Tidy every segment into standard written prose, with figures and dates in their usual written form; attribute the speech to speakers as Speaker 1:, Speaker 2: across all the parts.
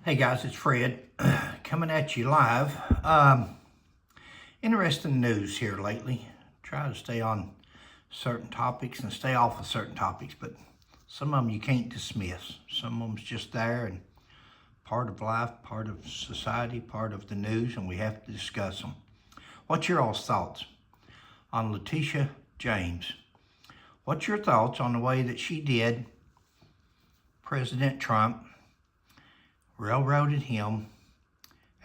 Speaker 1: Hey guys, it's Fred coming at you live. Interesting news here lately. Try to stay on certain topics and stay off of certain topics, but some of them you can't dismiss. Some of them's just there and part of life, part of society, part of the news, and we have to discuss them. What's your all's thoughts on Letitia James? What's your thoughts on the way that she did President Trump, railroaded him,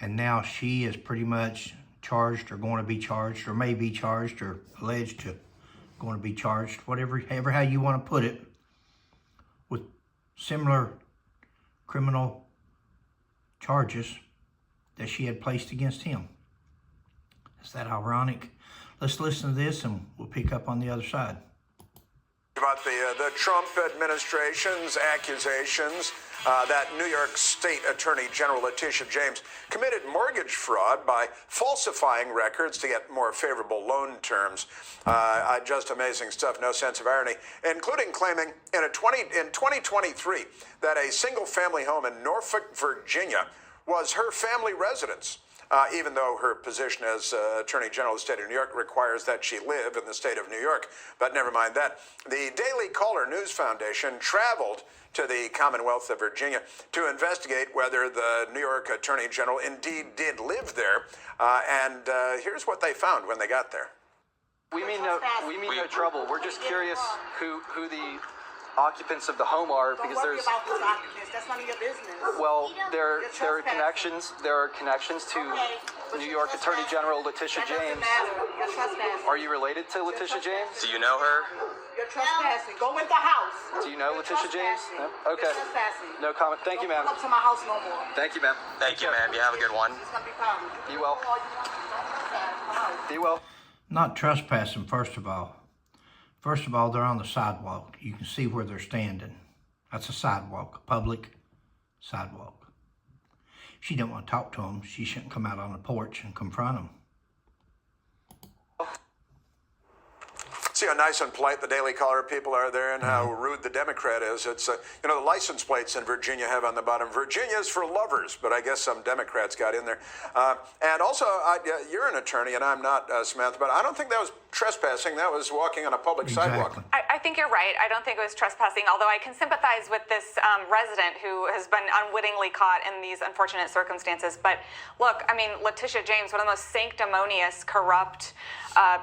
Speaker 1: and now she is pretty much charged or going to be charged or may be charged or alleged to going to be charged, whatever how you want to put it, with similar criminal charges that she had placed against him. Is that ironic? Let's listen to this and we'll pick up on the other side.
Speaker 2: About the Trump administration's accusations that New York State Attorney General Letitia James committed mortgage fraud by falsifying records to get more favorable loan terms. Just amazing stuff, no sense of irony, including claiming in 2023 that a single-family home in Norfolk, Virginia was her family residence. Even though her position as Attorney General of the state of New York requires that she live in the state of New York. But never mind that. The Daily Caller News Foundation traveled to the Commonwealth of Virginia to investigate whether the New York Attorney General indeed did live there. And here's what they found when they got there.
Speaker 3: We mean no trouble. We're just curious who the occupants of the home are, because there's
Speaker 4: about those occupants. That's none of your business.
Speaker 3: well, there are connections. There are connections to New York Attorney General Letitia James.
Speaker 4: You're trespassing.
Speaker 3: Are you related to Letitia James?
Speaker 5: Do you know her?
Speaker 4: You're trespassing. Go in the house.
Speaker 3: Do you know Letitia James? No? Okay.
Speaker 4: You're trespassing.
Speaker 3: No comment. Thank you, ma'am.
Speaker 4: Don't come up to my house no more.
Speaker 3: Thank you, ma'am.
Speaker 5: Thank you, ma'am. You have a good one.
Speaker 4: It's gonna be problems.
Speaker 3: Be well. Be well.
Speaker 1: Not trespassing, first of all. First of all, they're on the sidewalk. You can see where they're standing. That's a sidewalk, a public sidewalk. She didn't want to talk to them. She shouldn't come out on the porch and confront them.
Speaker 2: See how nice and polite the Daily Caller people are there, and how rude the Democrat is. It's, the license plates in Virginia have on the bottom, Virginia's for lovers, but I guess some Democrats got in there. And also, you're an attorney, and I'm not, Samantha, but I don't think that was trespassing. That was walking on a public sidewalk.
Speaker 6: I think you're right. I don't think it was trespassing, although I can sympathize with this resident who has been unwittingly caught in these unfortunate circumstances. But look, I mean, Letitia James, one of the most sanctimonious, corrupt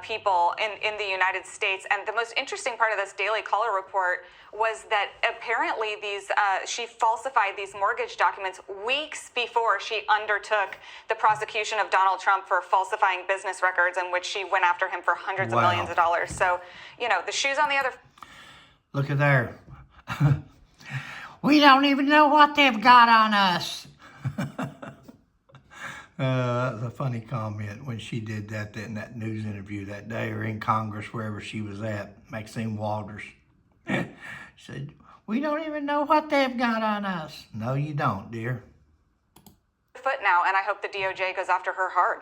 Speaker 6: people in the United States. And the most interesting part of this Daily Caller report was that apparently she falsified these mortgage documents weeks before she undertook the prosecution of Donald Trump for falsifying business records, in which she went after him for hundreds of millions of dollars. So, the shoe's on the other.
Speaker 1: Look at there. We don't even know what they've got on us. That was a funny comment when she did that in that news interview that day, or in Congress, wherever she was at, Maxine Waters. Said, we don't even know what they've got on us. No, you don't, dear.
Speaker 6: Foot now, and I hope the DOJ goes after her hard.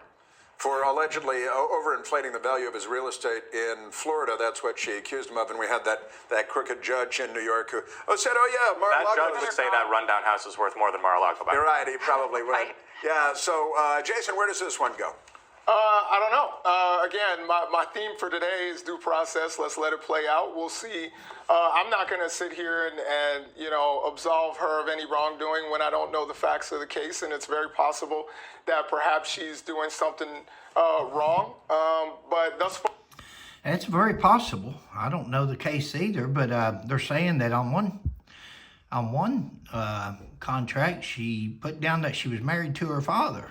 Speaker 2: For allegedly overinflating the value of his real estate in Florida. That's what she accused him of. And we had that crooked judge in New York who said, oh, yeah, Mar-a-Lago.
Speaker 5: That judge would say that rundown house is worth more than Mar-a-Lago.
Speaker 2: You're right, he probably would.
Speaker 6: Right.
Speaker 2: Yeah, so, Jason, where does this one go?
Speaker 7: I don't know. Again, my theme for today is due process. Let's let it play out. We'll see. I'm not going to sit here and absolve her of any wrongdoing when I don't know the facts of the case, and it's very possible that perhaps she's doing something wrong. But thus far,
Speaker 1: it's very possible. I don't know the case either, but they're saying that on one contract, she put down that she was married to her father.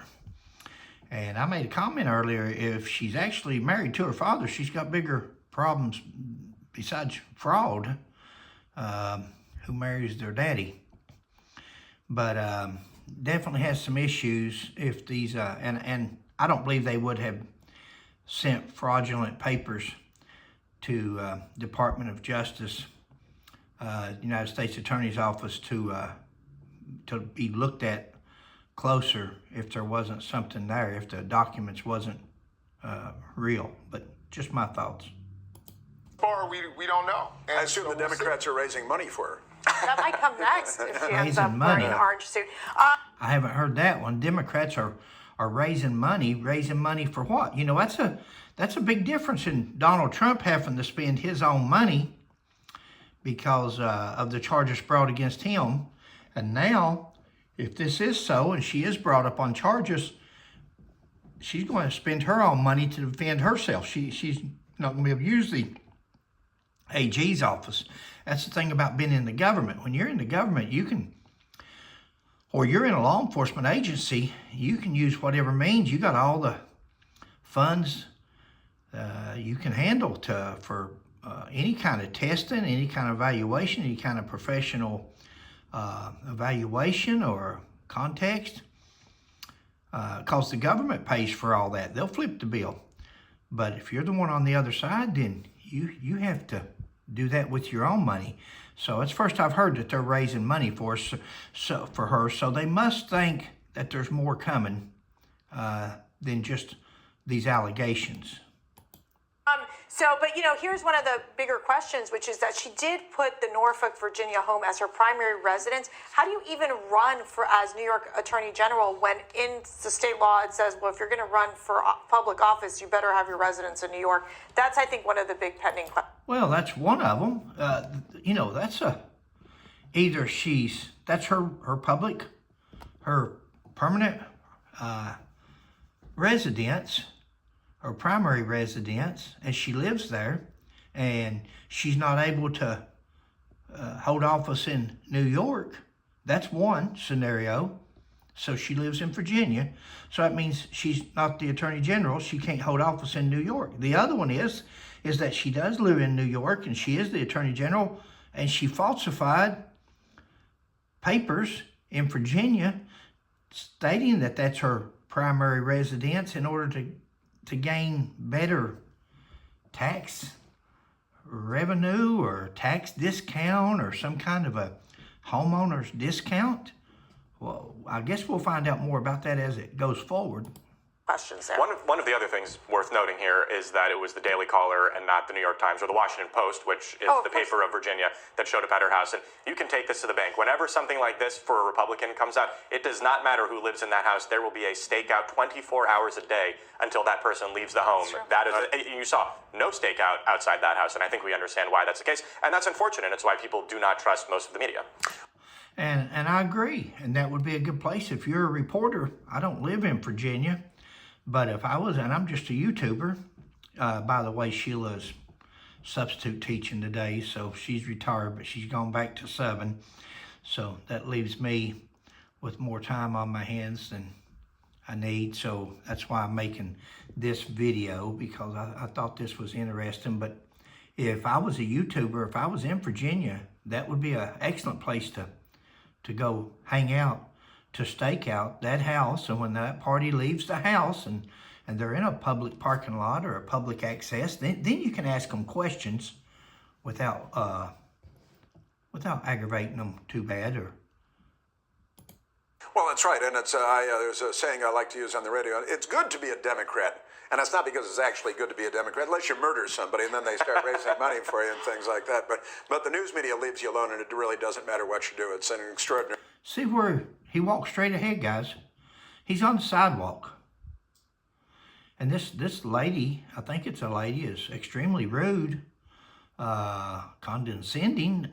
Speaker 1: And I made a comment earlier, if she's actually married to her father, she's got bigger problems besides fraud, who marries their daddy. But definitely has some issues if these, and I don't believe they would have sent fraudulent papers to Department of Justice, United States Attorney's Office to be looked at closer if there wasn't something there, if the documents wasn't real. But just my thoughts.
Speaker 7: we don't know. And
Speaker 2: I assume the Democrats are raising money for her.
Speaker 8: That might come next if she ends
Speaker 1: Raising
Speaker 8: up
Speaker 1: money.
Speaker 8: wearing an orange suit.
Speaker 1: I haven't heard that one. Democrats are raising money for what? You know, that's a big difference in Donald Trump having to spend his own money because of the charges brought against him. And now, if this is so, and she is brought up on charges, she's going to spend her own money to defend herself. She's not going to be able to use the AG's office. That's the thing about being in the government. When you're in the government, you can, or you're in a law enforcement agency, you can use whatever means. You got all the funds you can handle for any kind of testing, any kind of evaluation, any kind of professional evaluation or context. Because the government pays for all that. They'll flip the bill. But if you're the one on the other side, then you have to do that with your own money. So it's first I've heard that they're raising money for her. So they must think that there's more coming than just these allegations.
Speaker 8: But you know, here's one of the bigger questions, which is that she did put the Norfolk, Virginia home as her primary residence. How do you even run for as New York Attorney General when in the state law it says, well, if you're going to run for public office, you better have your residence in New York? That's, I think, one of the big pending questions.
Speaker 1: Well, that's one of them. You know, that's either that's her permanent residence, her primary residence, and she lives there, and she's not able to hold office in New York. That's one scenario. So she lives in Virginia. So that means she's not the Attorney General. She can't hold office in New York. The other one is that she does live in New York, and she is the Attorney General, and she falsified papers in Virginia stating that that's her primary residence in order to gain better tax revenue or tax discount or some kind of a homeowner's discount. Well, I guess we'll find out more about that as it goes forward.
Speaker 8: Questions there.
Speaker 5: One of the other things worth noting here is that it was the Daily Caller and not the New York Times or the Washington Post, which is the paper of Virginia, that showed up at her house. And you can take this to the bank. Whenever something like this for a Republican comes out, it does not matter who lives in that house. There will be a stakeout 24 hours a day until that person leaves the home. That is, you saw no stakeout outside that house, and I think we understand why that's the case. And that's unfortunate. It's why people do not trust most of the media.
Speaker 1: And I agree. And that would be a good place. If you're a reporter, I don't live in Virginia. But if I was, and I'm just a YouTuber, by the way, Sheila's substitute teaching today, so she's retired, but she's gone back to 7. So that leaves me with more time on my hands than I need. So that's why I'm making this video, because I thought this was interesting. But if I was a YouTuber, if I was in Virginia, that would be an excellent place to go hang out, to stake out that house. And when that party leaves the house and they're in a public parking lot or a public access, then you can ask them questions without aggravating them too bad. Or
Speaker 2: Well, that's right, and it's there's a saying I like to use on the radio. It's good to be a Democrat, and it's not because it's actually good to be a Democrat, unless you murder somebody and then they start raising money for you and things like that. But the news media leaves you alone, and it really doesn't matter what you do. It's an extraordinary.
Speaker 1: See where he walks straight ahead, guys. He's on the sidewalk. And this lady, I think it's a lady, is extremely rude, condescending.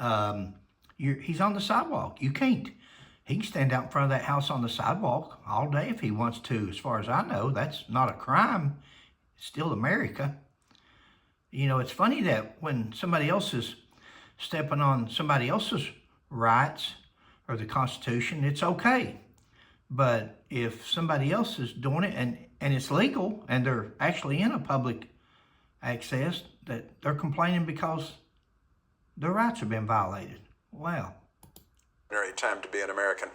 Speaker 1: He's on the sidewalk. He can stand out in front of that house on the sidewalk all day if he wants to. As far as I know, that's not a crime. It's still America. You know, it's funny that when somebody else is stepping on somebody else's rights or the Constitution, it's okay. But if somebody else is doing it and it's legal and they're actually in a public access, that they're complaining because their rights have been violated. Wow.
Speaker 2: Very time to be an American.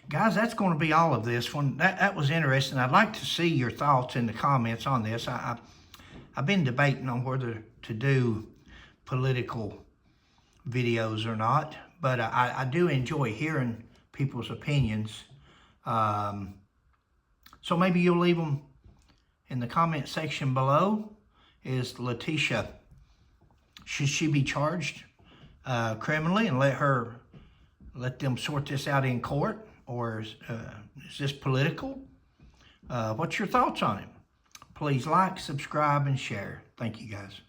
Speaker 1: Guys, that's going to be all of this one. That was interesting. I'd like to see your thoughts in the comments on this. I've been debating on whether to do political videos or not, but I do enjoy hearing people's opinions. So maybe you'll leave them in the comment section below. Is Letitia, should she be charged criminally and let her let them sort this out in court, or is this political? What's your thoughts on it? Please like, subscribe, and share. Thank you, guys.